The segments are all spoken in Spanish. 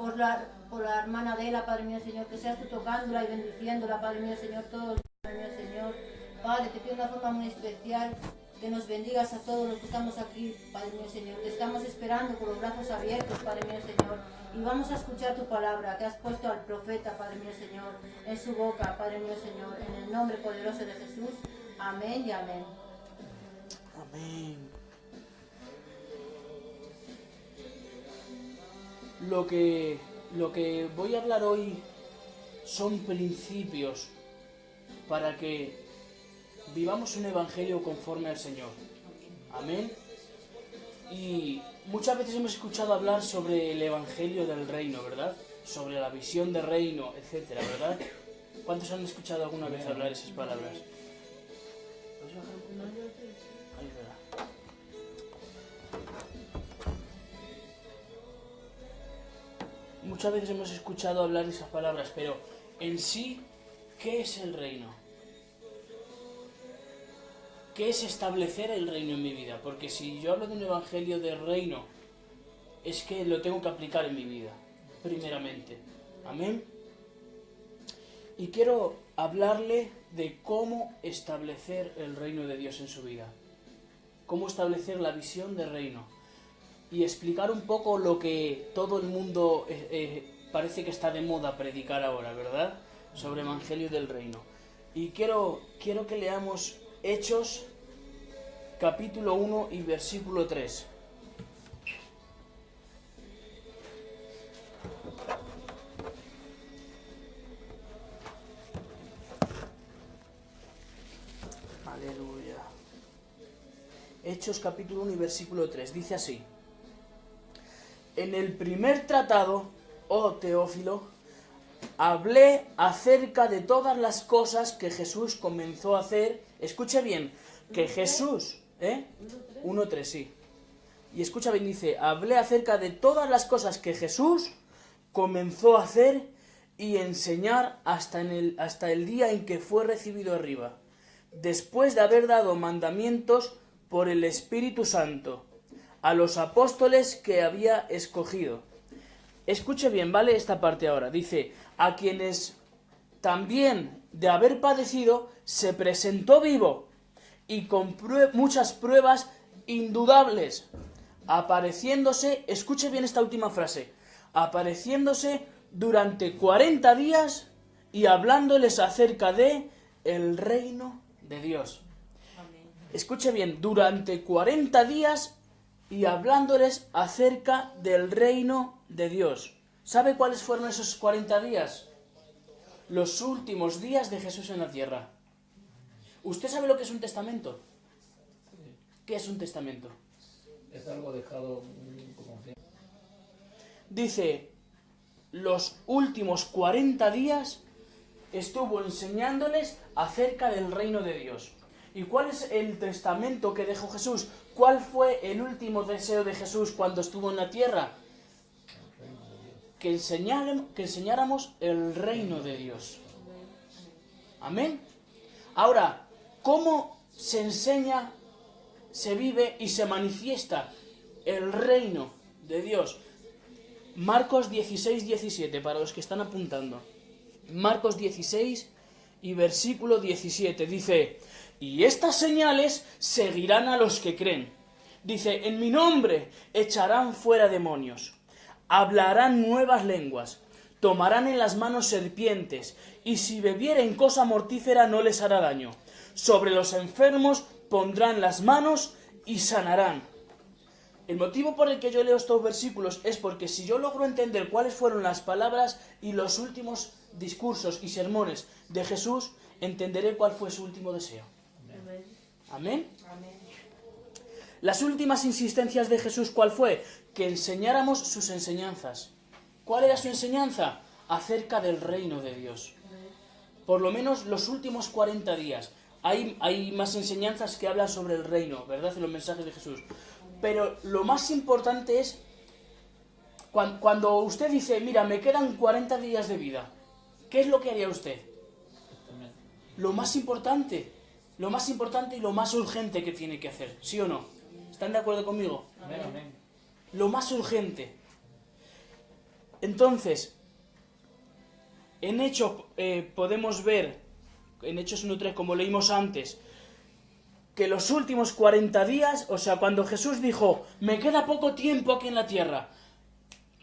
por la hermana Adela, Padre mío, Señor, que seas tú tocándola y bendiciéndola, Padre mío, Señor, todos, Padre mío, Señor. Padre, te pido de una forma muy especial que nos bendigas a todos los que estamos aquí, Padre mío, Señor. Te estamos esperando con los brazos abiertos, Padre mío, Señor. Y vamos a escuchar tu palabra que has puesto al profeta, Padre mío, Señor, en su boca, Padre mío, Señor. En el nombre poderoso de Jesús. Amén y amén. Amén. Lo que voy a hablar hoy son principios para que vivamos un evangelio conforme al Señor. Amén. Y muchas veces hemos escuchado hablar sobre el evangelio del reino, ¿verdad? Sobre la visión de reino, etcétera, ¿verdad? ¿Cuántos han escuchado alguna vez hablar esas palabras? Ahí verá. Muchas veces hemos escuchado hablar de esas palabras, pero en sí, ¿qué es el reino? ¿Qué es establecer el reino en mi vida? Porque si yo hablo de un evangelio de reino, es que lo tengo que aplicar en mi vida, primeramente. Amén. Y quiero hablarle de cómo establecer el reino de Dios en su vida. Cómo establecer la visión de reino. Y explicar un poco lo que todo el mundo parece que está de moda predicar ahora, ¿verdad? Sobre evangelio del reino. Y quiero que leamos Hechos, capítulo 1 y versículo 3. Aleluya. Hechos, capítulo 1 y versículo 3. Dice así. En el primer tratado, oh Teófilo, hablé acerca de todas las cosas que Jesús comenzó a hacer. Escuche bien, que Jesús, 1.3, sí. Y escucha bien, dice, hablé acerca de todas las cosas que Jesús comenzó a hacer y enseñar hasta el día en que fue recibido arriba, después de haber dado mandamientos por el Espíritu Santo a los apóstoles que había escogido. Escuche bien, ¿vale? Esta parte ahora. Dice, a quienes también de haber padecido se presentó vivo y con muchas pruebas indudables, apareciéndose, escuche bien esta última frase, apareciéndose durante 40 días y hablándoles acerca de el reino de Dios. Amén. Escuche bien, durante 40 días y hablándoles acerca del reino de Dios. ¿Sabe cuáles fueron esos 40 días? Los últimos días de Jesús en la tierra. ¿Usted sabe lo que es un testamento? ¿Qué es un testamento? Es algo dejado como... Dice, los últimos 40 días estuvo enseñándoles acerca del reino de Dios. ¿Y cuál es el testamento que dejó Jesús? ¿Cuál fue el último deseo de Jesús cuando estuvo en la tierra? Que enseñáramos el reino de Dios. Amén. Ahora, ¿cómo se enseña, se vive y se manifiesta el reino de Dios? Marcos 16, 17, para los que están apuntando. Marcos 16 y versículo 17, dice... Y estas señales seguirán a los que creen. Dice, en mi nombre echarán fuera demonios, hablarán nuevas lenguas, tomarán en las manos serpientes, y si bebieren cosa mortífera no les hará daño. Sobre los enfermos pondrán las manos y sanarán. El motivo por el que yo leo estos versículos es porque si yo logro entender cuáles fueron las palabras y los últimos discursos y sermones de Jesús, entenderé cuál fue su último deseo. ¿Amén? Amén. Las últimas insistencias de Jesús, ¿cuál fue? Que enseñáramos sus enseñanzas. ¿Cuál era su enseñanza? Acerca del reino de Dios. Por lo menos los últimos 40 días. Hay más enseñanzas que hablan sobre el reino, ¿verdad? En los mensajes de Jesús. Pero lo más importante es cuando usted dice, mira, me quedan 40 días de vida. ¿Qué es lo que haría usted? Lo más importante y lo más urgente que tiene que hacer, ¿sí o no? ¿Están de acuerdo conmigo? Amén. Lo más urgente. Entonces, en Hechos podemos ver, en Hechos 1.3, como leímos antes, que los últimos 40 días, o sea, cuando Jesús dijo, me queda poco tiempo aquí en la tierra,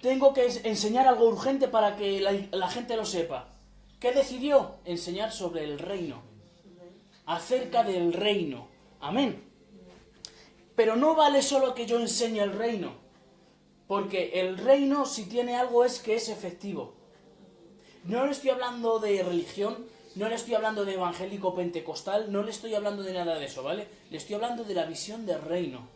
tengo que enseñar algo urgente para que la gente lo sepa. ¿Qué decidió? Enseñar sobre el reino, acerca del reino. Amén. Pero no vale solo que yo enseñe el reino, porque el reino, si tiene algo, es que es efectivo. No le estoy hablando de religión, no le estoy hablando de evangélico pentecostal, no le estoy hablando de nada de eso, ¿vale? Le estoy hablando de la visión del reino,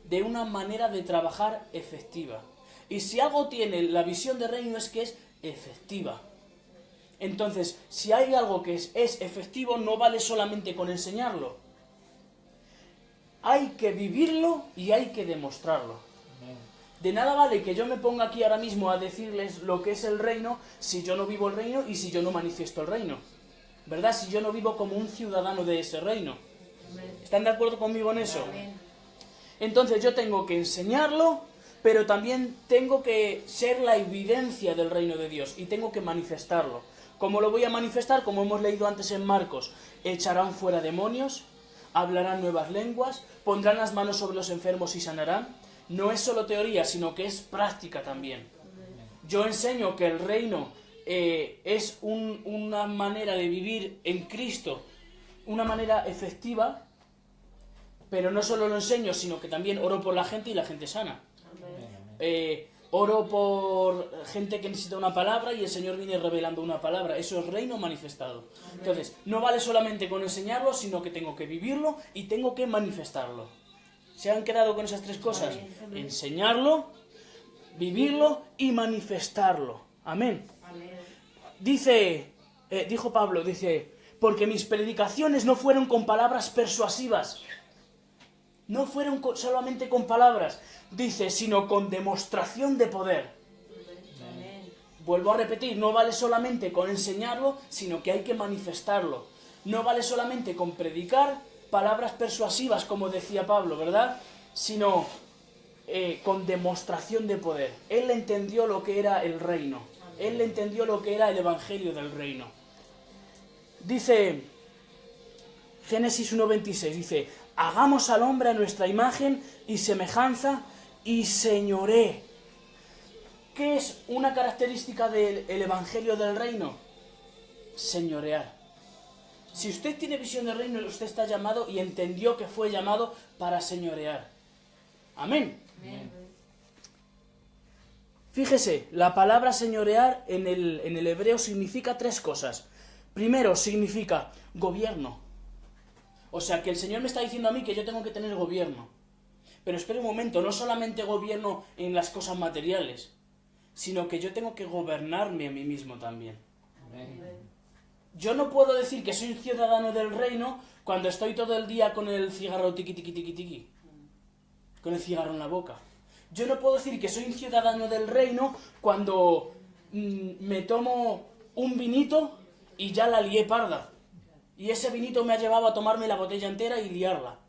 de una manera de trabajar efectiva. Y si algo tiene la visión del reino es que es efectiva. Entonces, si hay algo que es efectivo, no vale solamente con enseñarlo. Hay que vivirlo y hay que demostrarlo. De nada vale que yo me ponga aquí ahora mismo a decirles lo que es el reino si yo no vivo el reino y si yo no manifiesto el reino. ¿Verdad? Si yo no vivo como un ciudadano de ese reino. ¿Están de acuerdo conmigo en eso? Entonces yo tengo que enseñarlo, pero también tengo que ser la evidencia del reino de Dios y tengo que manifestarlo. ¿Cómo lo voy a manifestar? Como hemos leído antes en Marcos, echarán fuera demonios, hablarán nuevas lenguas, pondrán las manos sobre los enfermos y sanarán. No es solo teoría, sino que es práctica también. Yo enseño que el reino es una manera de vivir en Cristo, una manera efectiva, pero no solo lo enseño, sino que también oro por la gente y la gente sana. Oro por gente que necesita una palabra y el Señor viene revelando una palabra. Eso es reino manifestado. Entonces, no vale solamente con enseñarlo, sino que tengo que vivirlo y tengo que manifestarlo. ¿Se han quedado con esas tres cosas? Enseñarlo, vivirlo y manifestarlo. Amén. Dijo Pablo, porque mis predicaciones no fueron con palabras persuasivas. No fueron solamente con palabras, sino con demostración de poder. Vuelvo a repetir, no vale solamente con enseñarlo, sino que hay que manifestarlo. No vale solamente con predicar palabras persuasivas, como decía Pablo, ¿verdad? Sino con demostración de poder. Él entendió lo que era el reino. Él entendió lo que era el evangelio del reino. Dice Génesis 1:26, hagamos al hombre a nuestra imagen y semejanza y señoree. ¿Qué es una característica del evangelio del reino? Señorear. Si usted tiene visión del reino, usted está llamado y entendió que fue llamado para señorear. Amén. Fíjese, la palabra señorear en el hebreo significa tres cosas. Primero, significa gobierno. O sea, que el Señor me está diciendo a mí que yo tengo que tener gobierno. Pero espere un momento, no solamente gobierno en las cosas materiales, sino que yo tengo que gobernarme a mí mismo también. Amén. Yo no puedo decir que soy un ciudadano del reino cuando estoy todo el día con el cigarro tiqui tiqui tiqui tiqui, con el cigarro en la boca. Yo no puedo decir que soy un ciudadano del reino cuando me tomo un vinito y ya la lié parda. Y ese vinito me ha llevado a tomarme la botella entera y liarla.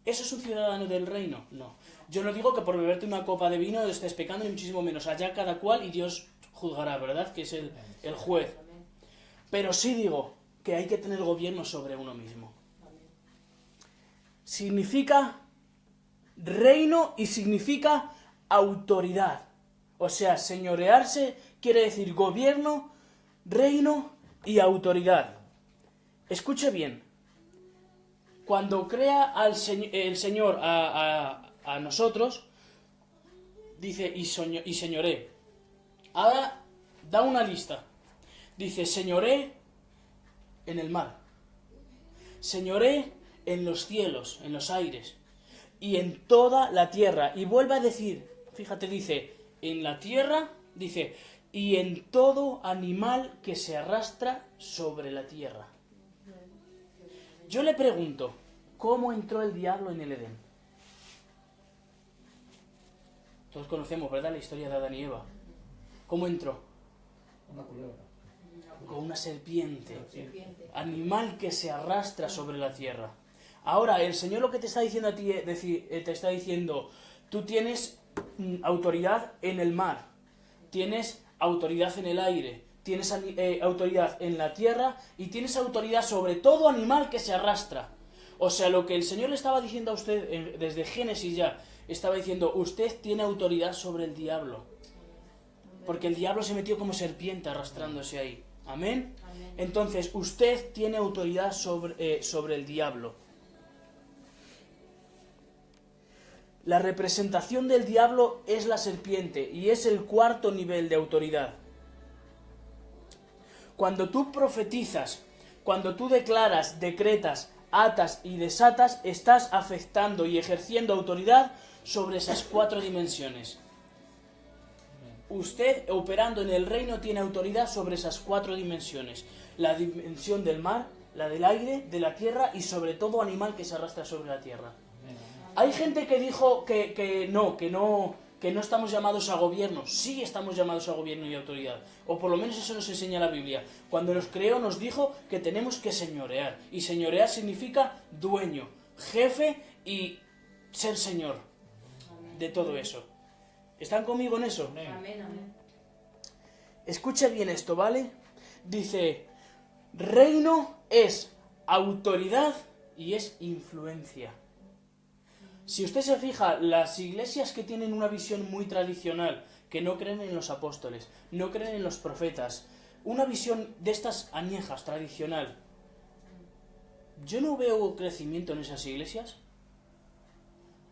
¿Eso es un ciudadano del reino? No. Yo no digo que por beberte una copa de vino estés pecando, ni muchísimo menos. Allá cada cual y Dios juzgará, ¿verdad? Que es el juez. Pero sí digo que hay que tener gobierno sobre uno mismo. Significa reino y significa autoridad. O sea, señorearse quiere decir gobierno, reino y autoridad. Escuche bien. Cuando crea el Señor a nosotros, dice y señoré. Ahora da una lista. Dice, señoré en el mar, señoré en los cielos, en los aires, y en toda la tierra. Y vuelve a decir, fíjate, dice, en la tierra, dice, y en todo animal que se arrastra sobre la tierra. Yo le pregunto, ¿cómo entró el diablo en el Edén? Todos conocemos, ¿verdad?, la historia de Adán y Eva. ¿Cómo entró? Una culebra. Con una serpiente, animal que se arrastra sobre la tierra. Ahora, el Señor lo que te está diciendo a ti, te está diciendo, tú tienes autoridad en el mar, tienes autoridad en el aire, tienes autoridad en la tierra y tienes autoridad sobre todo animal que se arrastra. O sea, lo que el Señor le estaba diciendo a usted desde Génesis ya, estaba diciendo, usted tiene autoridad sobre el diablo. Porque el diablo se metió como serpiente arrastrándose ahí. ¿Amén? Amén. Entonces, usted tiene autoridad sobre el diablo. La representación del diablo es la serpiente y es el cuarto nivel de autoridad. Cuando tú profetizas, cuando tú declaras, decretas, atas y desatas, estás afectando y ejerciendo autoridad sobre esas 4 dimensiones. Usted, operando en el reino, tiene autoridad sobre esas 4 dimensiones. La dimensión del mar, la del aire, de la tierra y sobre todo animal que se arrastra sobre la tierra. Hay gente que dijo que no estamos llamados a gobierno. Sí estamos llamados a gobierno y autoridad. O por lo menos eso nos enseña la Biblia. Cuando nos creó nos dijo que tenemos que señorear. Y señorear significa dueño, jefe y ser señor de todo eso. ¿Están conmigo en eso? Amén, amén. Escuche bien esto, ¿vale? Dice, reino es autoridad y es influencia. Si usted se fija, las iglesias que tienen una visión muy tradicional, que no creen en los apóstoles, no creen en los profetas, una visión de estas añejas, tradicional, yo no veo crecimiento en esas iglesias.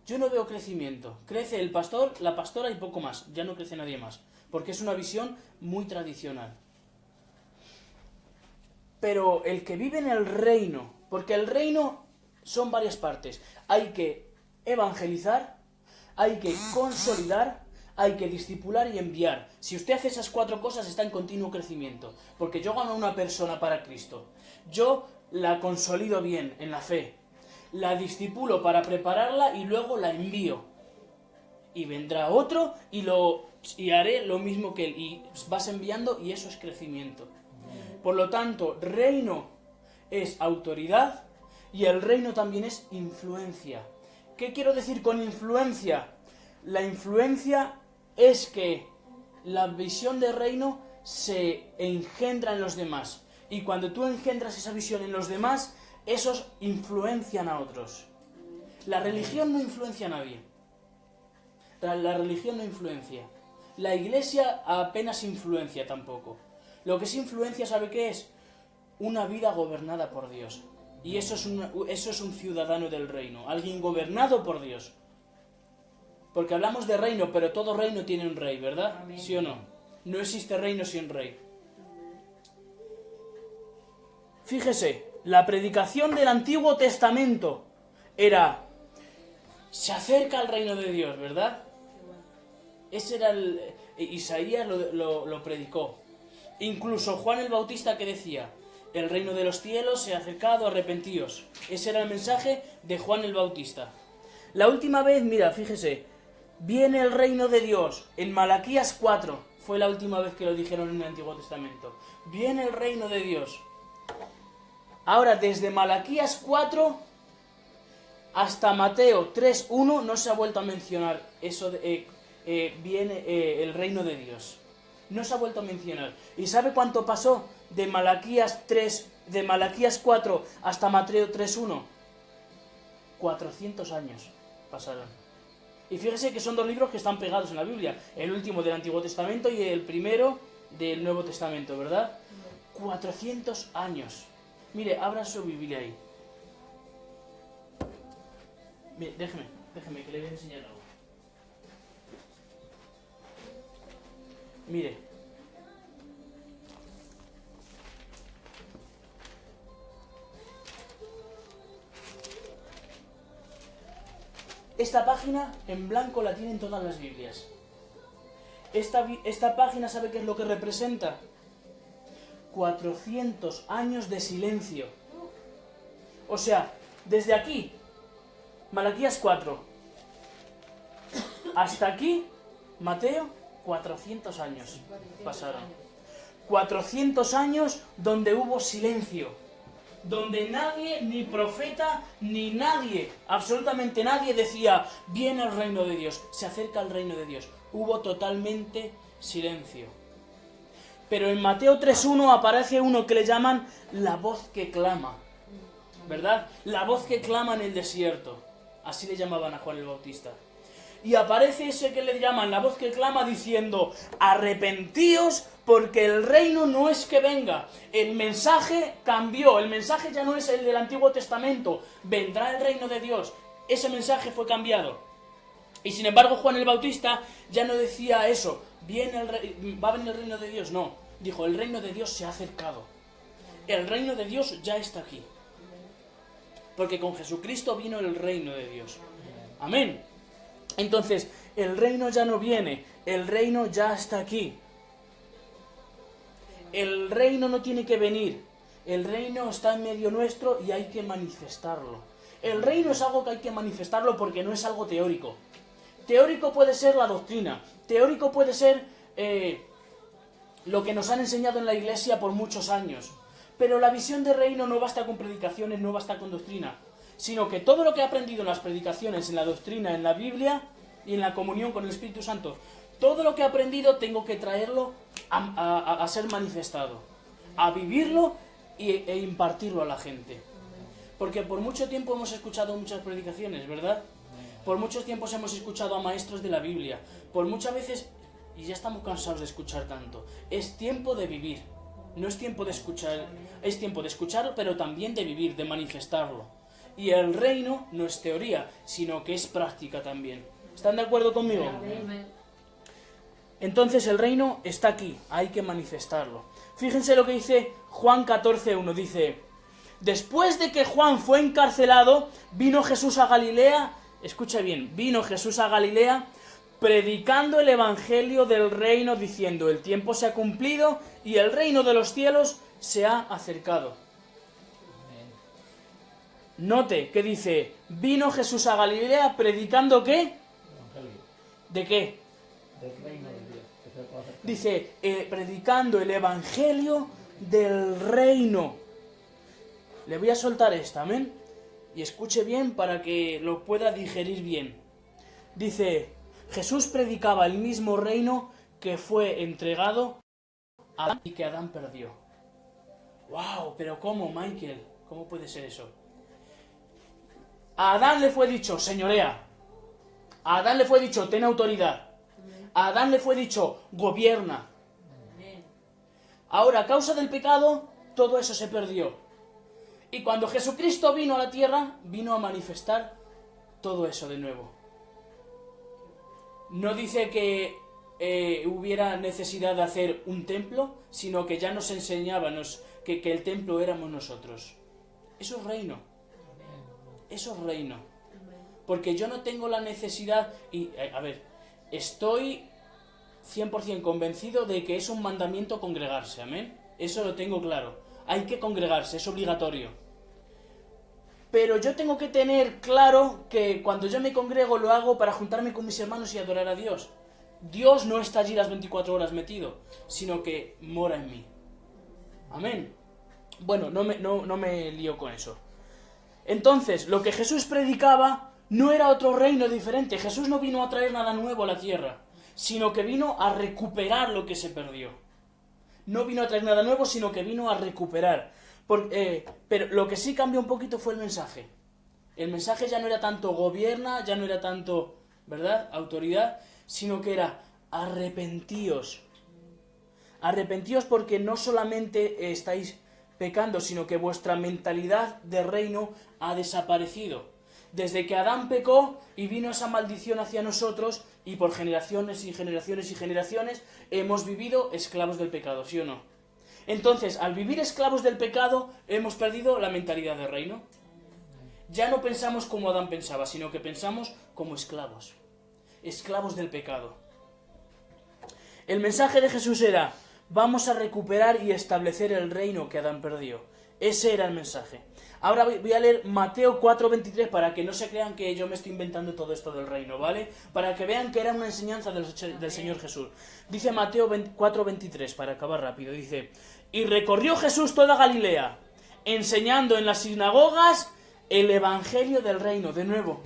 Yo no veo crecimiento. Crece el pastor, la pastora y poco más. Ya no crece nadie más. Porque es una visión muy tradicional. Pero el que vive en el reino, porque el reino son varias partes. Hay que evangelizar, hay que consolidar, hay que discipular y enviar. Si usted hace esas 4 cosas, está en continuo crecimiento. Porque yo gano a una persona para Cristo. Yo la consolido bien en la fe. La discipulo para prepararla y luego la envío. Y vendrá otro y haré lo mismo que él. Y vas enviando y eso es crecimiento. Por lo tanto, reino es autoridad y el reino también es influencia. ¿Qué quiero decir con influencia? La influencia es que la visión de reino se engendra en los demás. Y cuando tú engendras esa visión en los demás, esos influencian a otros. La religión no influencia a nadie. La religión no influencia. La iglesia apenas influencia tampoco. Lo que sí influencia, ¿sabe qué es? Una vida gobernada por Dios. Y eso es un ciudadano del reino. Alguien gobernado por Dios. Porque hablamos de reino, pero todo reino tiene un rey, ¿verdad? Amén. ¿Sí o no? No existe reino sin rey. Fíjese, la predicación del Antiguo Testamento era, se acerca al reino de Dios, ¿verdad? Ese era Isaías lo predicó. Incluso Juan el Bautista que decía, el reino de los cielos se ha acercado, arrepentíos. Ese era el mensaje de Juan el Bautista. La última vez, mira, fíjese, viene el reino de Dios. En Malaquías 4 fue la última vez que lo dijeron en el Antiguo Testamento. Viene el reino de Dios. Ahora, desde Malaquías 4 hasta Mateo 3.1 no se ha vuelto a mencionar eso de viene el reino de Dios. No se ha vuelto a mencionar. ¿Y sabe cuánto pasó de Malaquías 4 hasta Mateo 3.1? 400 años pasaron. Y fíjese que son 2 libros que están pegados en la Biblia. El último del Antiguo Testamento y el primero del Nuevo Testamento, ¿verdad? 400 años. Mire, abra su Biblia ahí. Mire, déjeme que le voy a enseñar algo. Mire. Esta página en blanco la tienen todas las Biblias. Esta página, ¿sabe qué es lo que representa? 400 años de silencio. O sea, desde aquí, Malaquías 4, hasta aquí, Mateo, 400 años pasaron. 400 años donde hubo silencio. Donde nadie, ni profeta, ni nadie, absolutamente nadie decía, viene el reino de Dios, se acerca al reino de Dios. Hubo totalmente silencio. Pero en Mateo 3.1 aparece uno que le llaman la voz que clama, ¿verdad? La voz que clama en el desierto. Así le llamaban a Juan el Bautista. Y aparece ese que le llaman la voz que clama diciendo: arrepentíos porque el reino no es que venga. El mensaje cambió, el mensaje ya no es el del Antiguo Testamento, vendrá el reino de Dios. Ese mensaje fue cambiado. Y sin embargo Juan el Bautista ya no decía eso, va a venir el reino de Dios, no. Dijo, el reino de Dios se ha acercado. El reino de Dios ya está aquí. Porque con Jesucristo vino el reino de Dios. Amén. Entonces, el reino ya no viene, el reino ya está aquí. El reino no tiene que venir, el reino está en medio nuestro y hay que manifestarlo. El reino es algo que hay que manifestarlo porque no es algo teórico. Teórico puede ser la doctrina, teórico puede ser lo que nos han enseñado en la iglesia por muchos años. Pero la visión de reino no basta con predicaciones, no basta con doctrina, sino que todo lo que he aprendido en las predicaciones, en la doctrina, en la Biblia y en la comunión con el Espíritu Santo, todo lo que he aprendido tengo que traerlo a ser manifestado, a vivirlo e impartirlo a la gente. Porque por mucho tiempo hemos escuchado muchas predicaciones, ¿verdad? Por muchos tiempos hemos escuchado a maestros de la Biblia, por muchas veces, y ya estamos cansados de escuchar tanto. Es tiempo de vivir, no es tiempo de escuchar, es tiempo de escucharlo, pero también de vivir, de manifestarlo. Y el reino no es teoría, sino que es práctica también. ¿Están de acuerdo conmigo? Entonces el reino está aquí, hay que manifestarlo. Fíjense lo que dice Juan 14.1, dice: después de que Juan fue encarcelado, vino Jesús a Galilea, escucha bien, vino Jesús a Galilea predicando el evangelio del reino, diciendo: el tiempo se ha cumplido y el reino de los cielos se ha acercado. Note que dice, vino Jesús a Galilea predicando ¿qué? ¿De qué? Del reino de Dios. Que se puede hacer. Dice, predicando el evangelio del reino. Le voy a soltar esta, amén. Y escuche bien para que lo pueda digerir bien. Dice, Jesús predicaba el mismo reino que fue entregado a Adán y que Adán perdió. ¡Wow! ¿Pero cómo, Michael? ¿Cómo puede ser eso? A Adán le fue dicho, señorea. A Adán le fue dicho, ten autoridad. A Adán le fue dicho, gobierna. Ahora, a causa del pecado, todo eso se perdió. Y cuando Jesucristo vino a la tierra, vino a manifestar todo eso de nuevo. No dice que hubiera necesidad de hacer un templo, sino que ya nos enseñaba que el templo éramos nosotros. Eso es reino. Eso es reino. Porque yo no tengo la necesidad... Y, a ver, estoy 100% convencido de que es un mandamiento congregarse, amén. Eso lo tengo claro. Hay que congregarse, es obligatorio. Pero yo tengo que tener claro que cuando yo me congrego lo hago para juntarme con mis hermanos y adorar a Dios. Dios no está allí las 24 horas metido, sino que mora en mí. Amén. Bueno, no me lío con eso. Entonces, lo que Jesús predicaba no era otro reino diferente. Jesús no vino a traer nada nuevo a la tierra, sino que vino a recuperar lo que se perdió. No vino a traer nada nuevo, sino que vino a recuperar. Pero lo que sí cambió un poquito fue el mensaje. El mensaje ya no era tanto gobierna, ya no era tanto, ¿verdad?, autoridad, sino que era arrepentíos. Arrepentíos porque no solamente estáis pecando, sino que vuestra mentalidad de reino ha desaparecido. Desde que Adán pecó y vino esa maldición hacia nosotros, y por generaciones y generaciones y generaciones, hemos vivido esclavos del pecado, ¿sí o no? Entonces, al vivir esclavos del pecado, hemos perdido la mentalidad de reino. Ya no pensamos como Adán pensaba, sino que pensamos como esclavos. Esclavos del pecado. El mensaje de Jesús era: vamos a recuperar y establecer el reino que Adán perdió. Ese era el mensaje. Ahora voy a leer Mateo 4:23 para que no se crean que yo me estoy inventando todo esto del reino, ¿vale? Para que vean que era una enseñanza del Señor Jesús. Dice Mateo 4:23, para acabar rápido, dice: y recorrió Jesús toda Galilea, enseñando en las sinagogas el evangelio del reino. De nuevo,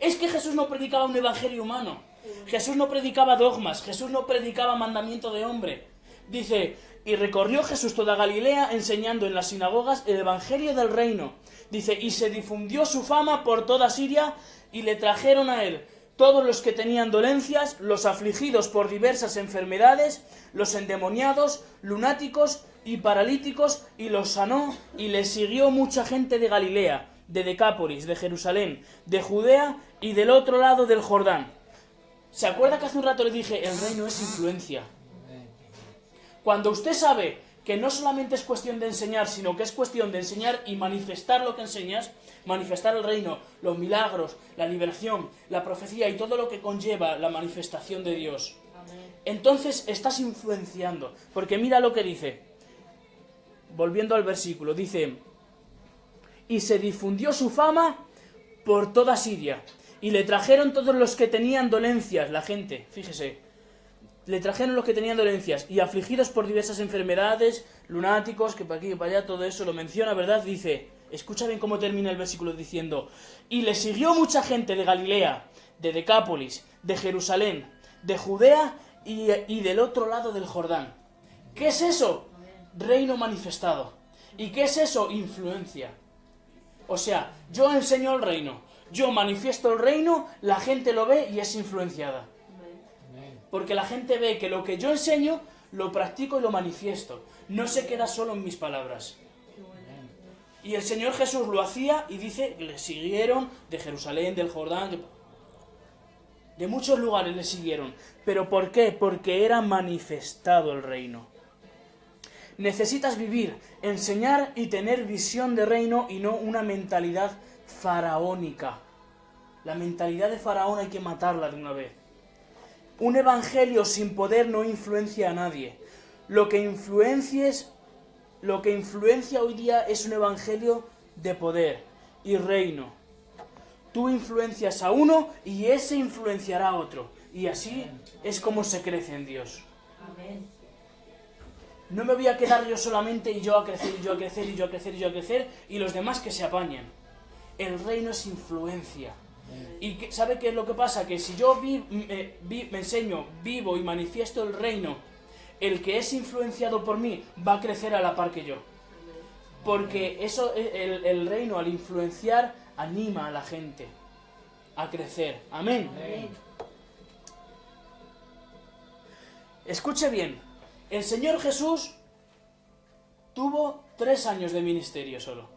es que Jesús no predicaba un evangelio humano. Jesús no predicaba dogmas, Jesús no predicaba mandamiento de hombre. Dice, y recorrió Jesús toda Galilea enseñando en las sinagogas el evangelio del reino. Dice, y se difundió su fama por toda Siria y le trajeron a él todos los que tenían dolencias, los afligidos por diversas enfermedades, los endemoniados, lunáticos y paralíticos, y los sanó, y le siguió mucha gente de Galilea, de Decápolis, de Jerusalén, de Judea y del otro lado del Jordán. ¿Se acuerda que hace un rato le dije, el reino es influencia? Cuando usted sabe que no solamente es cuestión de enseñar, sino que es cuestión de enseñar y manifestar lo que enseñas, manifestar el reino, los milagros, la liberación, la profecía y todo lo que conlleva la manifestación de Dios, entonces estás influenciando. Porque mira lo que dice, volviendo al versículo, dice, y se difundió su fama por toda Siria, y le trajeron todos los que tenían dolencias, la gente, fíjese, le trajeron los que tenían dolencias y afligidos por diversas enfermedades, lunáticos, que para aquí y para allá, todo eso lo menciona, ¿verdad? Dice, escucha bien cómo termina el versículo diciendo, y le siguió mucha gente de Galilea, de Decápolis, de Jerusalén, de Judea y del otro lado del Jordán. ¿Qué es eso? Reino manifestado. ¿Y qué es eso? Influencia. O sea, yo enseño el reino, yo manifiesto el reino, la gente lo ve y es influenciada. Porque la gente ve que lo que yo enseño, lo practico y lo manifiesto. No se queda solo en mis palabras. Y el Señor Jesús lo hacía y dice, le siguieron de Jerusalén, del Jordán, de muchos lugares le siguieron. ¿Pero por qué? Porque era manifestado el reino. Necesitas vivir, enseñar y tener visión de reino y no una mentalidad faraónica. La mentalidad de faraón hay que matarla de una vez. Un evangelio sin poder no influencia a nadie. Lo que influencia hoy día es un evangelio de poder y reino. Tú influencias a uno y ese influenciará a otro. Y así es como se crece en Dios. No me voy a quedar yo solamente y yo a crecer, y yo a crecer, y yo a crecer, y yo a crecer, y los demás que se apañen. El reino es influencia. ¿Y sabe qué es lo que pasa? Que si yo me enseño, vivo y manifiesto el reino, el que es influenciado por mí va a crecer a la par que yo. Porque eso, el reino al influenciar anima a la gente a crecer. Amén. Escuche bien, el Señor Jesús tuvo 3 años de ministerio solo.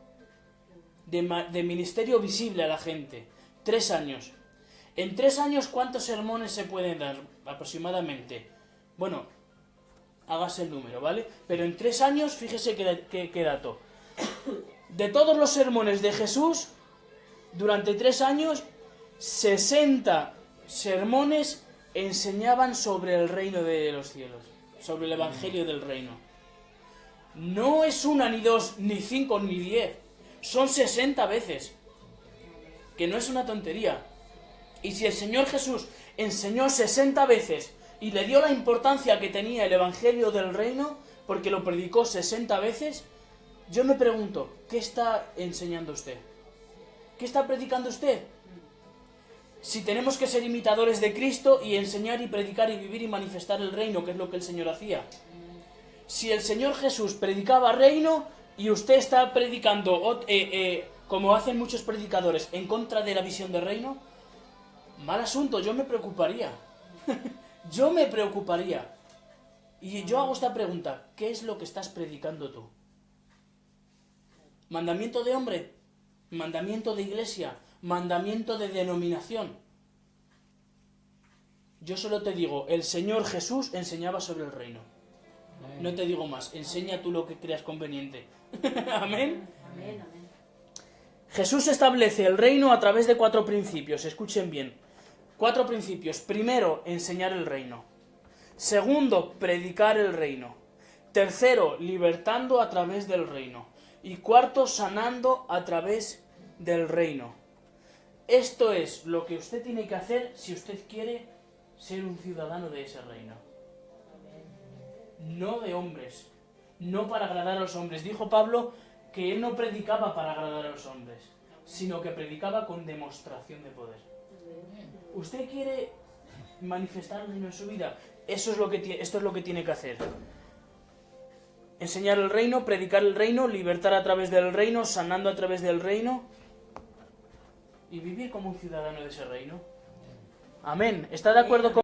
De ministerio visible a la gente. 3 años. En 3 años, ¿cuántos sermones se pueden dar? Aproximadamente. Bueno, hágase el número, ¿vale? Pero en 3 años, fíjese qué dato. De todos los sermones de Jesús, durante 3 años, 60 sermones enseñaban sobre el reino de los cielos, sobre el evangelio del reino. No es 1, ni 2, ni 5, ni 10. Son 60 veces. Que no es una tontería. Y si el Señor Jesús enseñó 60 veces y le dio la importancia que tenía el evangelio del reino, porque lo predicó 60 veces, yo me pregunto, ¿qué está enseñando usted? ¿Qué está predicando usted? Si tenemos que ser imitadores de Cristo y enseñar y predicar y vivir y manifestar el reino, que es lo que el Señor hacía. Si el Señor Jesús predicaba reino y usted está predicando, como hacen muchos predicadores, en contra de la visión del reino, mal asunto, yo me preocuparía. Yo me preocuparía. Y yo hago esta pregunta, ¿qué es lo que estás predicando tú? ¿Mandamiento de hombre? ¿Mandamiento de iglesia? ¿Mandamiento de denominación? Yo solo te digo, el Señor Jesús enseñaba sobre el reino. No te digo más, enseña tú lo que creas conveniente. Amén. Amén, amén. Jesús establece el reino a través de 4 principios, escuchen bien. 4 principios. Primero, enseñar el reino. Segundo, predicar el reino. Tercero, libertando a través del reino. Y cuarto, sanando a través del reino. Esto es lo que usted tiene que hacer si usted quiere ser un ciudadano de ese reino. No de hombres, no para agradar a los hombres. Dijo Pablo que él no predicaba para agradar a los hombres, sino que predicaba con demostración de poder. Usted quiere manifestar el reino en su vida. Esto es lo que tiene que hacer. Enseñar el reino, predicar el reino, libertar a través del reino, sanando a través del reino y vivir como un ciudadano de ese reino. Amén. ¿Está de acuerdo con